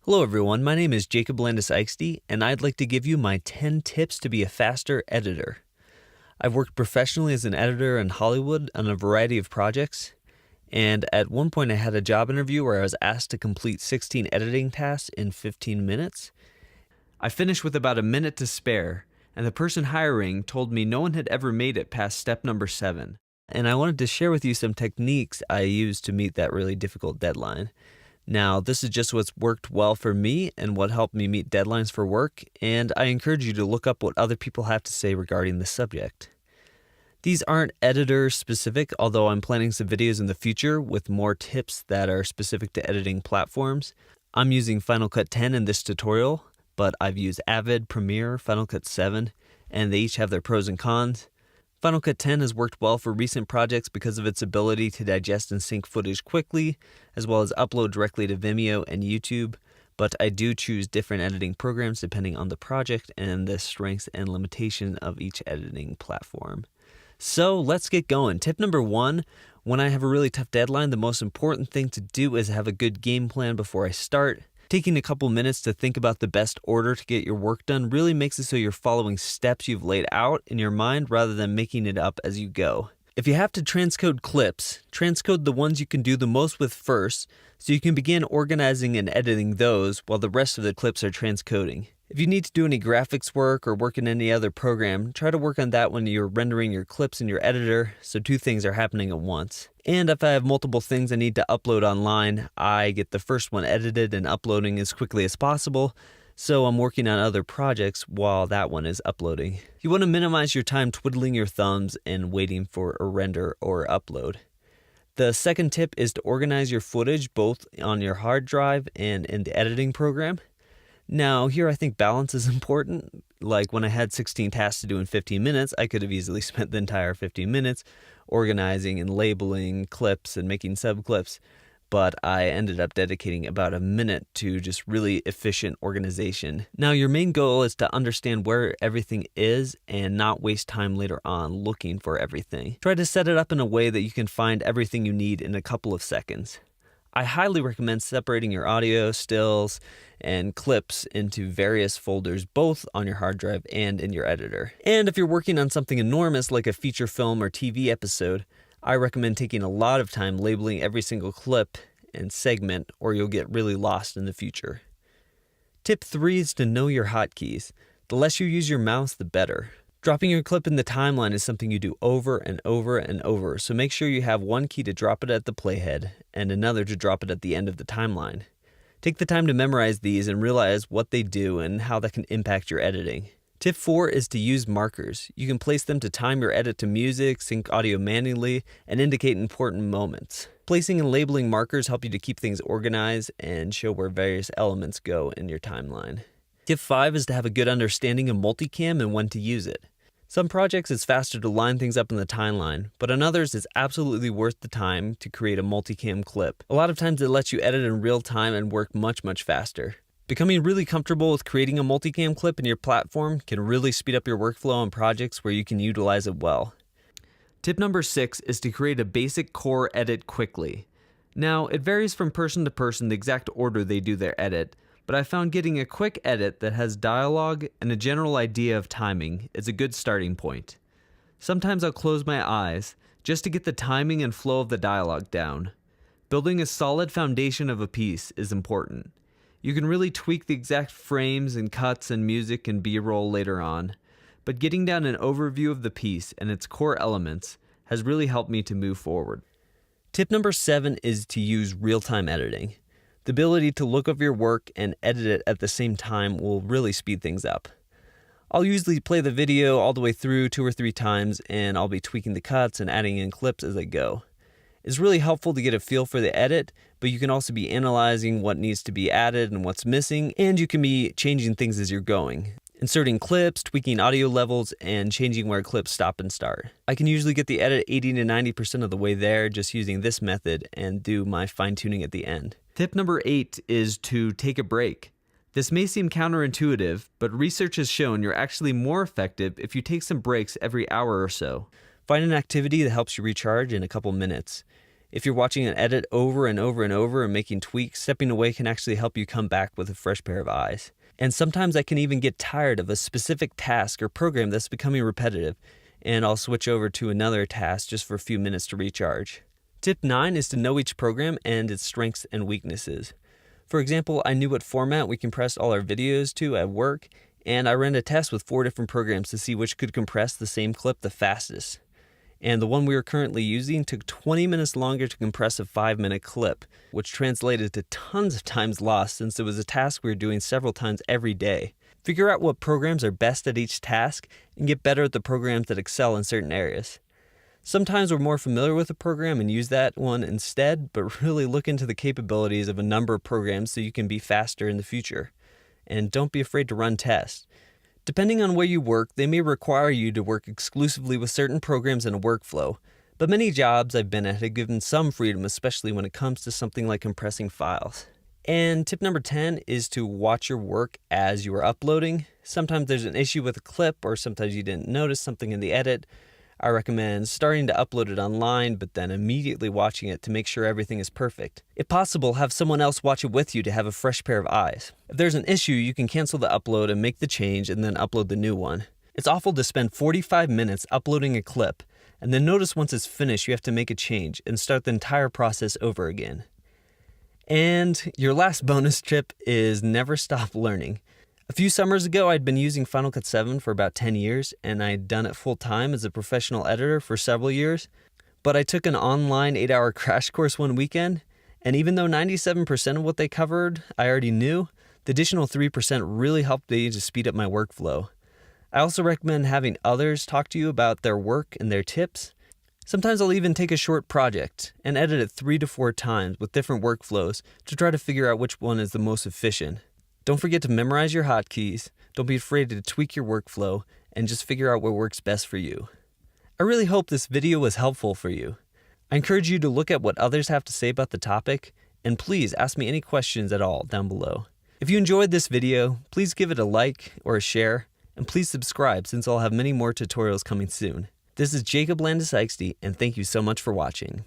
Hello everyone, my name is Jacob Landis Eichste, and I'd like to give you my 10 tips to be a faster editor. I've worked professionally as an editor in Hollywood on a variety of projects, and at one point I had a job interview where I was asked to complete 16 editing tasks in 15 minutes. I finished with about a minute to spare, and the person hiring told me no one had ever made it past step number 7. And I wanted to share with you some techniques I used to meet that really difficult deadline. Now, this is just what's worked well for me and what helped me meet deadlines for work, and I encourage you to look up what other people have to say regarding this subject. These aren't editor specific, although I'm planning some videos in the future with more tips that are specific to editing platforms. I'm using Final Cut 10 in this tutorial, but I've used Avid, Premiere, Final Cut 7, and they each have their pros and cons. Final Cut 10 has worked well for recent projects because of its ability to digest and sync footage quickly, as well as upload directly to Vimeo and YouTube, but I do choose different editing programs depending on the project and the strengths and limitation of each editing platform. So let's get going. Tip number 1, when I have a really tough deadline, the most important thing to do is have a good game plan before I start. Taking a couple minutes to think about the best order to get your work done really makes it so you're following steps you've laid out in your mind rather than making it up as you go. If you have to transcode clips, transcode the ones you can do the most with first so you can begin organizing and editing those while the rest of the clips are transcoding. If you need to do any graphics work or work in any other program, try to work on that when you're rendering your clips in your editor so two things are happening at once. And if I have multiple things I need to upload online, I get the first one edited and uploading as quickly as possible, so I'm working on other projects while that one is uploading. You want to minimize your time twiddling your thumbs and waiting for a render or upload. The second tip is to organize your footage both on your hard drive and in the editing program. Now, here I think balance is important. Like when I had 16 tasks to do in 15 minutes, I could have easily spent the entire 15 minutes organizing and labeling clips and making subclips, but I ended up dedicating about a minute to just really efficient organization. Now, your main goal is to understand where everything is and not waste time later on looking for everything. Try to set it up in a way that you can find everything you need in a couple of seconds. I highly recommend separating your audio, stills, and clips into various folders both on your hard drive and in your editor. And if you're working on something enormous like a feature film or TV episode, I recommend taking a lot of time labeling every single clip and segment or you'll get really lost in the future. Tip 3 is to know your hotkeys. The less you use your mouse, the better. Dropping your clip in the timeline is something you do over and over and over, so make sure you have one key to drop it at the playhead and another to drop it at the end of the timeline. Take the time to memorize these and realize what they do and how that can impact your editing. Tip 4 is to use markers. You can place them to time your edit to music, sync audio manually, and indicate important moments. Placing and labeling markers help you to keep things organized and show where various elements go in your timeline. Tip 5 is to have a good understanding of multicam and when to use it. Some projects it's faster to line things up in the timeline, but on others it's absolutely worth the time to create a multicam clip. A lot of times it lets you edit in real time and work much faster. Becoming really comfortable with creating a multicam clip in your platform can really speed up your workflow on projects where you can utilize it well. Tip number 6 is to create a basic core edit quickly. Now, it varies from person to person the exact order they do their edit, but I found getting a quick edit that has dialogue and a general idea of timing is a good starting point. Sometimes I'll close my eyes just to get the timing and flow of the dialogue down. Building a solid foundation of a piece is important. You can really tweak the exact frames and cuts and music and B-roll later on, but getting down an overview of the piece and its core elements has really helped me to move forward. Tip number 7 is to use real-time editing. The ability to look over your work and edit it at the same time will really speed things up. I'll usually play the video all the way through 2 or 3 times and I'll be tweaking the cuts and adding in clips as I go. It's really helpful to get a feel for the edit, but you can also be analyzing what needs to be added and what's missing, and you can be changing things as you're going. Inserting clips, tweaking audio levels, and changing where clips stop and start. I can usually get the edit 80 to 90% of the way there just using this method and do my fine-tuning at the end. Tip number 8 is to take a break. This may seem counterintuitive, but research has shown you're actually more effective if you take some breaks every hour or so. Find an activity that helps you recharge in a couple minutes. If you're watching an edit over and over and over and making tweaks, stepping away can actually help you come back with a fresh pair of eyes. And sometimes I can even get tired of a specific task or program that's becoming repetitive, and I'll switch over to another task just for a few minutes to recharge. Tip 9 is to know each program and its strengths and weaknesses. For example, I knew what format we compressed all our videos to at work, and I ran a test with 4 different programs to see which could compress the same clip the fastest. And the one we are currently using took 20 minutes longer to compress a 5-minute clip, which translated to tons of times lost since it was a task we were doing several times every day. Figure out what programs are best at each task and get better at the programs that excel in certain areas. Sometimes we're more familiar with a program and use that one instead, but really look into the capabilities of a number of programs so you can be faster in the future. And don't be afraid to run tests. Depending on where you work, they may require you to work exclusively with certain programs in a workflow, but many jobs I've been at have given some freedom, especially when it comes to something like compressing files. And tip number 10 is to watch your work as you are uploading. Sometimes there's an issue with a clip, or sometimes you didn't notice something in the edit. I recommend starting to upload it online, but then immediately watching it to make sure everything is perfect. If possible, have someone else watch it with you to have a fresh pair of eyes. If there's an issue, you can cancel the upload and make the change and then upload the new one. It's awful to spend 45 minutes uploading a clip, and then notice once it's finished you have to make a change and start the entire process over again. And your last bonus tip is never stop learning. A few summers ago, I'd been using Final Cut 7 for about 10 years, and I'd done it full-time as a professional editor for several years. But I took an online 8-hour crash course one weekend, and even though 97% of what they covered I already knew, the additional 3% really helped me to speed up my workflow. I also recommend having others talk to you about their work and their tips. Sometimes I'll even take a short project and edit it 3 to 4 times with different workflows to try to figure out which one is the most efficient. Don't forget to memorize your hotkeys, don't be afraid to tweak your workflow, and just figure out what works best for you. I really hope this video was helpful for you. I encourage you to look at what others have to say about the topic, and please ask me any questions at all down below. If you enjoyed this video, please give it a like or a share, and please subscribe since I'll have many more tutorials coming soon. This is Jacob Landis-Eichste, and thank you so much for watching.